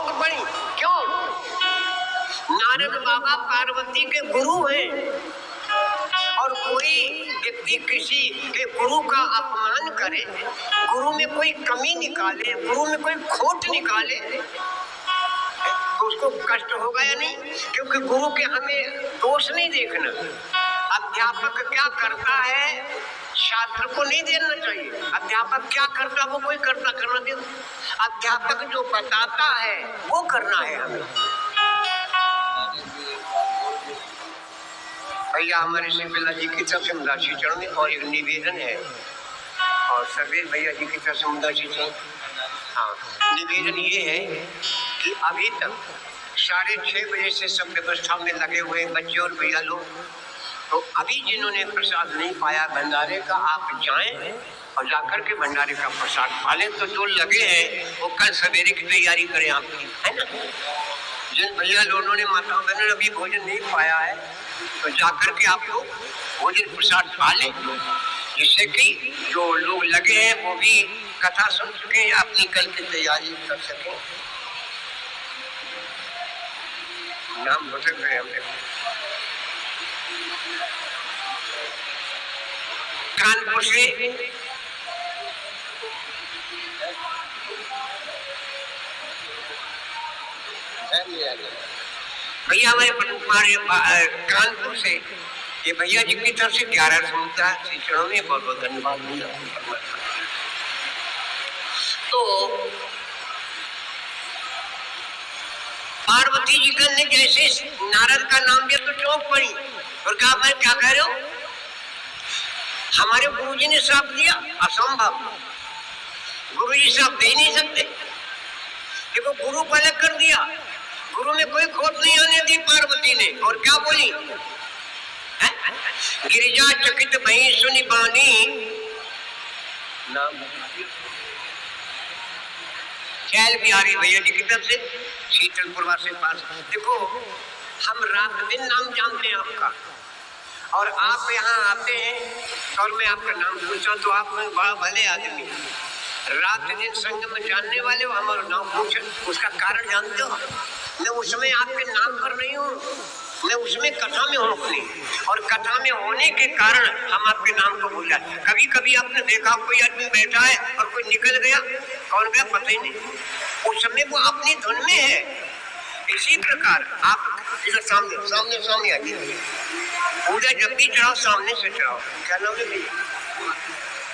चौंक पड़ी। क्यों? नारद बाबा पार्वती के गुरु हैं और कोई व्यक्ति किसी के गुरु का अपमान करे, गुरु में कोई कमी निकाले, गुरु में कोई खोट निकाले, तो उसको कष्ट होगा या नहीं? क्योंकि गुरु के हमें दोष नहीं देखना। अध्यापक क्या करता है छात्र को नहीं देना चाहिए। अध्यापक क्या करता वो कोई करता करना दे। अध्यापक जो बताता है वो करना है हमें। भैया हमारे से बिल्ला जी की तरफ से मुदासी चरण में और एक निवेदन है और सभी भैया जी की तरफ से मुदासी चरण। हाँ, निवेदन ये है कि अभी तक 6:30 बजे से सब व्यवस्था में लगे हुए बच्चे और भैया लोग, तो अभी जिन्होंने प्रसाद नहीं पाया भंडारे का, आप जाएं और जाकर के भंडारे का प्रसाद पा लें। तो जो लगे हैं वो कल सवेरे की तैयारी करें आपकी, है ना। जिन भैया लोगों ने माता बहनों अभी भोजन नहीं पाया है तो जाकर के आप लोग भोजन प्रसाद पा लें, जिससे कि जो लोग लगे हैं वो भी कथा सुन सके, अपनी कल की तैयारी कर सके। नाम भटक गए हमने। कानपुर से भैया हमारे कानपुर से ये भैया जी की तरफ से 11 समुद्रा श्री चरणों में बहुत बहुत धन्यवाद भैया। तो पार्वती जी ने जैसे नारद का नाम दिया तो चौंक पड़ी और कहा मैं क्या कह रहे हो, हमारे गुरुजी ने श्राप दिया, असंभव, गुरुजी श्राप दे नहीं सकते। देखो गुरु को अलग कर दिया, गुरु में कोई खोट नहीं आने दी पार्वती ने। और क्या बोली, गिरिजा चकित भई सुनि बानी नाम चैल बिहारी भैया जी की तरफ से शीतलपुरवा से पास। देखो हम रात दिन नाम जानते हैं आपका और आप यहाँ आते हैं और मैं आपका नाम पूछा तो आप बड़ा भले आदमी, रात दिन संग में जानने वाले हो, हमारा नाम पूछे उसका कारण जानते हो। मैं उसमें आपके नाम पर नहीं हूँ, मैं उसमें कथा में हूँ अपनी, और कथा में होने के कारण हम आपके नाम को भूल जाते। कभी कभी आपने देखा कोई आदमी बैठा है और कोई निकल गया, कौन गया पता ही नहीं, उस समय वो अपनी धुन में है। इसी प्रकार आप इधर सामने सामने सामने आइए, पूजा जब भी चढ़ाओ सामने से चढ़ाओ। क्या नाम है भैया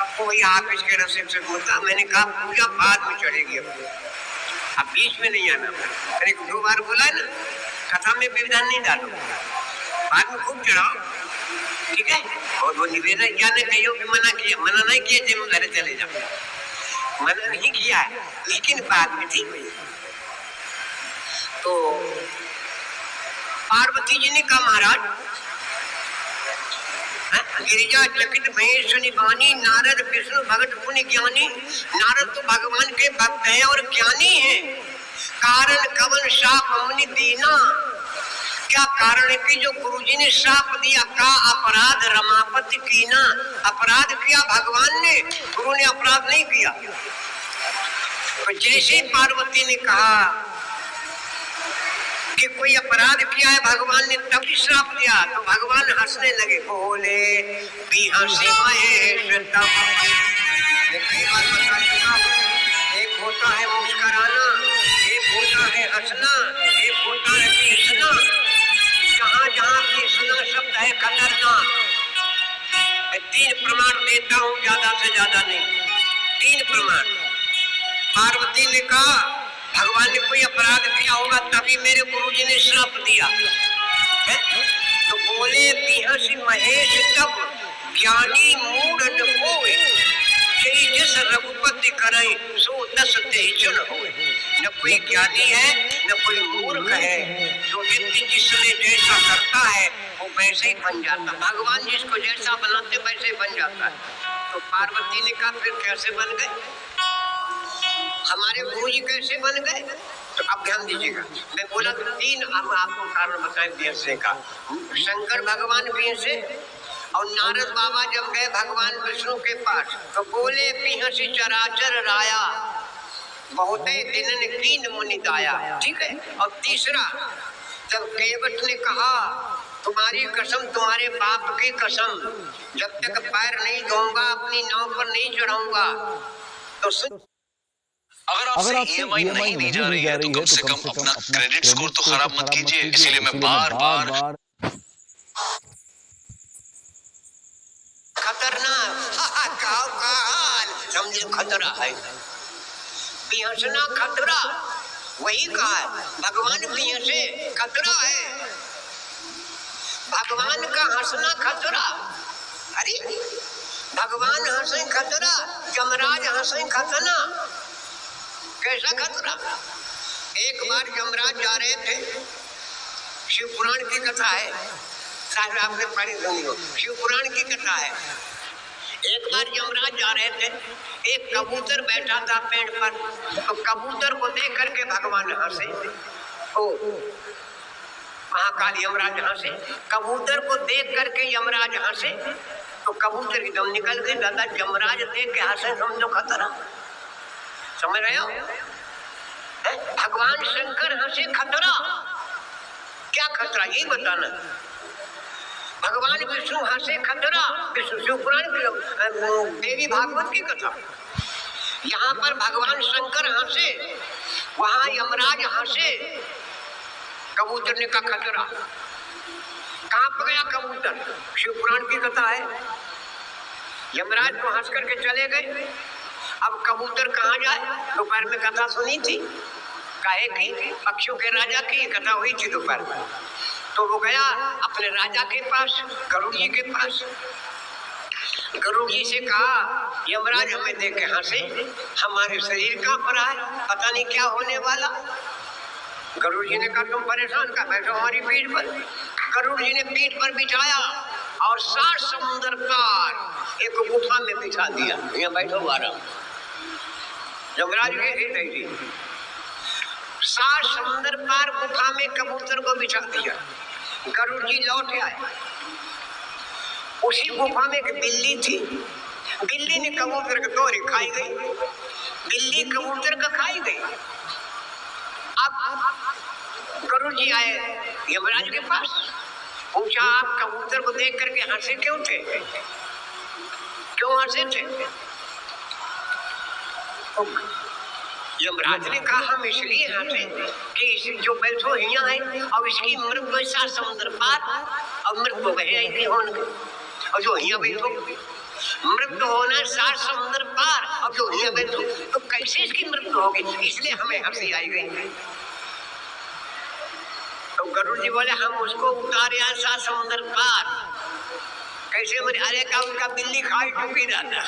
आपको? भैया आप इसके रसिक मुद्दा, मैंने कहा पूजा बाद में चढ़ेगी, अब बीच में नहीं आना। मैंने 2 बार बोला है ना, कथा में विधान नहीं डालो, बाद में खूब चढ़ाओ, ठीक है। और वो निवेदन जाने कहियो कि मना किया, मना नहीं किया जब घर चले जाओ, मना नहीं किया है लेकिन बाद में ठीक हुई। तो पार्वती जी ने कहा महाराज गिरिजा चकित भई सुनि बानी, नारद विष्णु भगत पुण्य ज्ञानी। नारद तो भगवान के भक्त हैं और ज्ञानी हैं, कारण कवन शाप मुनि दीना। क्या कारण है कि जो गुरुजी ने श्राप दिया, का अपराध रमापति कीना, अपराध किया भगवान ने, गुरु ने अपराध नहीं किया। तो जैसे पार्वती ने कहा कि कोई अपराध किया है भगवान ने तभी श्राप दिया, तो भगवान हंसने लगे, बोले भी हंसी महेश तब। एक होता है मुस्कुराना, एक होता है हंसना, एक होता है पीसना। जहाँ जहाँ पीसना शब्द है खतरनाक। 3 प्रमाण देता हूँ, ज्यादा से ज्यादा नहीं, 3 प्रमाण। पार्वती ने कहा भगवान ने कोई अपराध किया होगा तभी मेरे गुरुजी ने श्राप दिया है? तो बोले बिहसी महेश तब, ज्ञानी मूढ़ न होए, जय जस रघुपति करई सो दस तेजन होए। न कोई ज्ञानी है न कोई मूर्ख है, जो व्यक्ति जिसमें जैसा करता है वो वैसे ही बन जाता। भगवान जिसको जैसा बनाते वैसे ही बन जाता है। तो पार्वती ने कहा फिर कैसे बन गए हमारे गुरुजी, कैसे बन गए? तो अब ध्यान दीजिएगा, मैं बोला 3 अब आपको कारण बताएं बिहसे का। शंकर भगवान बिहसे और नारद बाबा जब गए भगवान विष्णु के पास तो बोले बिहसी चराचर राया। बहुत दिनन कीन मुनि दाया, ठीक है। और तीसरा, जब केवट ने कहा तुम्हारी कसम, तुम्हारे बाप की कसम, जब तक पैर नहीं धोऊंगा अपनी नाव पर नहीं चढ़ाऊंगा। तो अगर आपसे ईएमआई नहीं दी जा रही है तो कम से कम अपना क्रेडिट स्कोर तो खराब मत कीजिए। इसीलिए मैं बार बार खतरनाक समझो खतरा है, पिहसना खतरा, वही कहा है भगवान पिहसे खतरा है, भगवान का हंसना खतरा। अरे भगवान हंसे खतरा, यमराज हंसे खतना, कैसा खतरा। एक बार यमराज जा रहे थे, शिव पुराण की कथा है, शायद आपने पढ़ी सुनी हो, शिव पुराण की कथा है। एक बार यमराज जा रहे थे, एक कबूतर बैठा था पेड़ पर, तो कबूतर को देख करके भगवान हंसे। ओ महाकाल यमराज हंसे, कबूतर को देख करके यमराज हंसे, तो कबूतर की दम निकल गई। दादा यमराज देख के हंसे, समझो खतरा, समझ रहे हो। भगवान शंकर हंसे खतरा, क्या खतरा यही बताना। भगवान विष्णु हंसे खतरा, विष्णु शिव पुराण की देवी भागवत की कथा। यहाँ पर भगवान शंकर हंसे, वहां यमराज हंसे, कबूतर ने कहा खतरा। कांप गया कबूतर, शिव पुराण की कथा है। यमराज को हंस करके चले गए। अब कबूतर कहाँ जाए, दोपहर में कथा सुनी थी, काहे की पक्षियों के राजा की कथा हुई थी दोपहर में, तो वो गया अपने राजा के पास, गरुड़ जी के पास। गरुड़ जी से कहा यमराज हमें देख के हंसे, हमारे शरीर कांप रहा है, पता नहीं क्या होने वाला। गरुड़ जी ने कहा तुम परेशान का बैठो हमारी पीठ पर। गरुड़ जी ने पीठ पर बिठाया और 7 समुंदर पार एक गुफा में बिठा दिया, यहाँ बैठो आराम। यमराज के हृदय जी 7 समुंदर पार गुफा में कबूतर को बिठा दिया। गरुड़ जी लौट आए, उसी गुफा में एक बिल्ली थी, बिल्ली ने कबूतर के तोरे खाई गई, बिल्ली कबूतर का खाई गई। अब गरुड़ जी आए यमराज के पास, पूछा आप कबूतर को देख करके हंसे क्यों थे, क्यों हंसे थे। यमराज ने कहा हम इसलिए हंसे कि जो बैठो यहाँ है, अब इसकी मृत्यु 7 समुद्र पार, अब मृत्यु गए होने, और जो यहाँ बैठो मृत्यु होना 7 समुद्र पार, अब जो यहाँ बैठो तो कैसे इसकी मृत्यु होगी, इसलिए हमें हंसी आई गई। तो गरुड़ जी बोले हम उसको उतारे 7 समुद्र पार, कैसे बोले, अरे का उनका बिल्ली खाई चुकी रहता,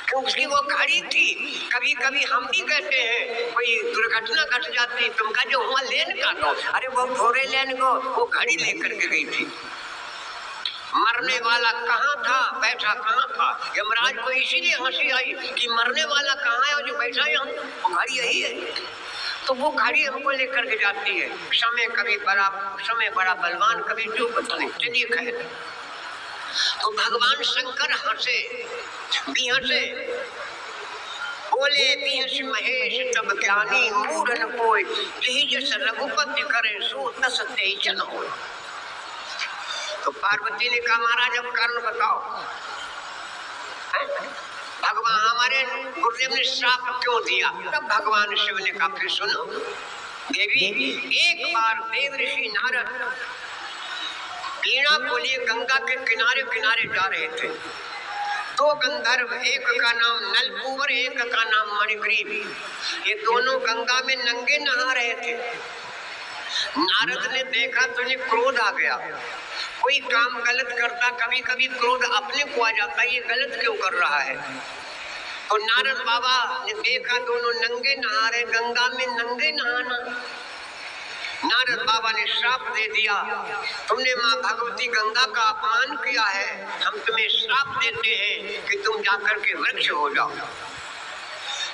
क्यों उसकी वो खड़ी थी। कभी कभी हम भी कहते हैं कोई दुर्घटना घट जाती, तुमका जो हुआ लेन का दो, अरे वो घोड़े लेन को वो घड़ी लेकर के गई थी। मरने वाला कहाँ था, बैठा कहाँ था। यमराज को इसीलिए हंसी आई कि मरने वाला कहाँ है और जो बैठा है वो घड़ी यही है, तो वो घड़ी हमको लेकर के जाती है। समय कभी बड़ा, समय बड़ा बलवान, कभी जो पता नहीं। चलिए खैर, तो भगवान शंकर हंसे, बिहसे, बोले बिहस महेश तब ज्ञानी, मूढ़न कोय यही जस रघुपति करे सो तस तेई जन हो। तो पार्वती ने कहा महाराज अब कारण बताओ, भगवान हमारे गुरुदेव ने श्राप क्यों दिया। तब भगवान शिव ने कहा फिर सुनो देवी, एक बार देव ऋषि नारद वीणा को लिए गंगा के किनारे किनारे जा रहे थे। 2 गंधर्व, एक का नाम नलकूबर, एक का नाम मणिग्रीव, ये दोनों गंगा में नंगे नहा रहे थे। नारद ने देखा तो इन्हें क्रोध आ गया। कोई काम गलत करता कभी कभी क्रोध अपने को आ जाता, ये गलत क्यों कर रहा है। तो नारद बाबा ने देखा दोनों नंगे नहा रहे, गंगा में नंगे नहाना। नारद बाबा ने श्राप दे दिया, तुमने माँ भगवती गंगा का अपमान किया है, हम तुम्हें श्राप देते हैं कि तुम जाकर के वृक्ष हो जाओ।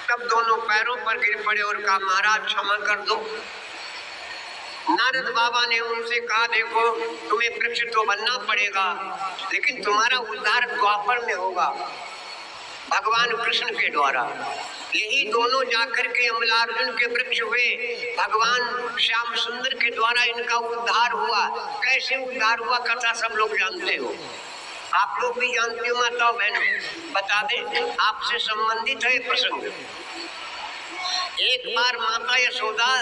तब दोनों पैरों पर गिर पड़े और कहा महाराज क्षमा कर दो। नारद बाबा ने उनसे कहा देखो तुम्हें वृक्ष तो बनना पड़ेगा, लेकिन तुम्हारा उद्धार द्वापर में होगा। भगवान कृष्ण के द्वारा। यही दोनों जाकर के अमलार्जुन के वृक्ष हुए, भगवान श्याम सुंदर के द्वारा इनका उद्धार हुआ। कैसे उद्धार हुआ कथा सब लोग जानते हो, आप लोग भी जानते हो माताओं बहनों। बता दें, आपसे संबंधित है प्रसंग। एक बार माता यशोदा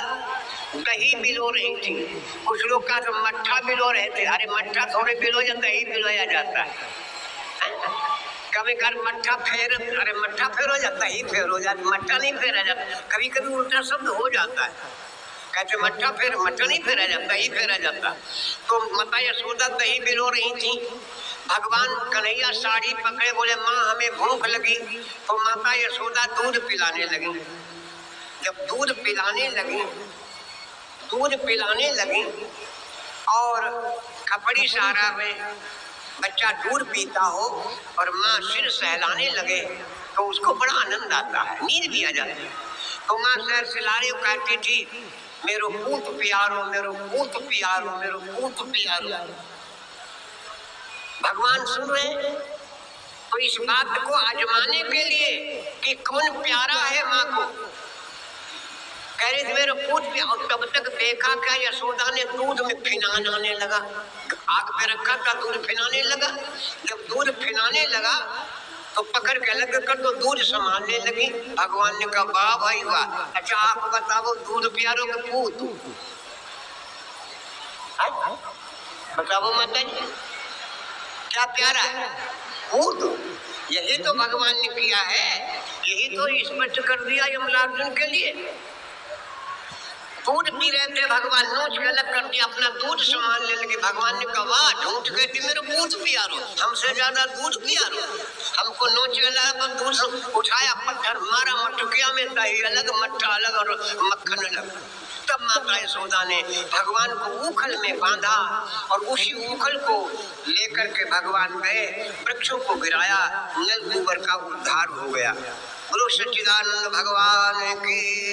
दही बिलो रही थी, कुछ लोग का तो मट्ठा बिलो रहे थे। अरे मट्ठा थोड़े बिलो या दही बिलोया जाता है। कभी कभी मट्ठा फेर, अरे मट्ठा फेर हो जाता है, ही फेर हो जाता, मट्ठा नहीं फेरा जाता। कभी कभी उल्टा शब्द हो जाता है, कहते मट्ठा फेर, मट्ठा नहीं फेरा जाता, ही फेरा जाता। तो माता यशोदा दही बिलो रही थी, भगवान कन्हैया साड़ी पकड़े बोले माँ हमें भूख लगी। तो माता यशोदा दूध पिलाने लगी। जब दूध पिलाने लगी और खपड़ी सहारा में बच्चा दूध पीता हो और माँ सिर सहलाने लगे तो उसको बड़ा आनंद आता है, नींद भी आ जाती है। तो माँ सैर सिलारे कहती थी मेरो पूत प्यारो, मेरो पूत प्यारो, मेरो पूत प्यारो। भगवान सुन रहे, तो इस बात को आजमाने के लिए कि कौन प्यारा है माँ को, कह रहे थे मेरे पूत पे। और तब तक देखा क्या, यशोदा ने दूध में फिनान आने लगा, आग पे रखा था, दूध फिनाने लगा। जब दूध फिनाने लगा तो पकड़ के अलग कर तो दूध संभालने लगी। भगवान ने कहा वाह भाई वाह, अच्छा आप बताओ दूध प्यारो के पूत, बताओ माता जी क्या प्यारा है पूत। यही तो भगवान ने किया है, यही तो स्पष्ट कर दिया यमलार्जुन के लिए। दूध पी रहे थे, भगवान नोच के अलग कर दिया, अपना दूध संभालने लगे। भगवान ने कहा वाह झूठ कहती मेरे दूध पियारो, हमसे ज्यादा दूध पियारो। हमको नोच के अलग दूध उठाया, पत्थर मारा, मटकिया में दही अलग, मट्ठा अलग और मक्खन अलग। तब माता यशोदा ने भगवान को ऊखल में बांधा और उसी ऊखल को लेकर के भगवान गए, वृक्षों को गिराया, नल कुंवर का उद्धार हो गया। बोलो सच्चिदानंद भगवान की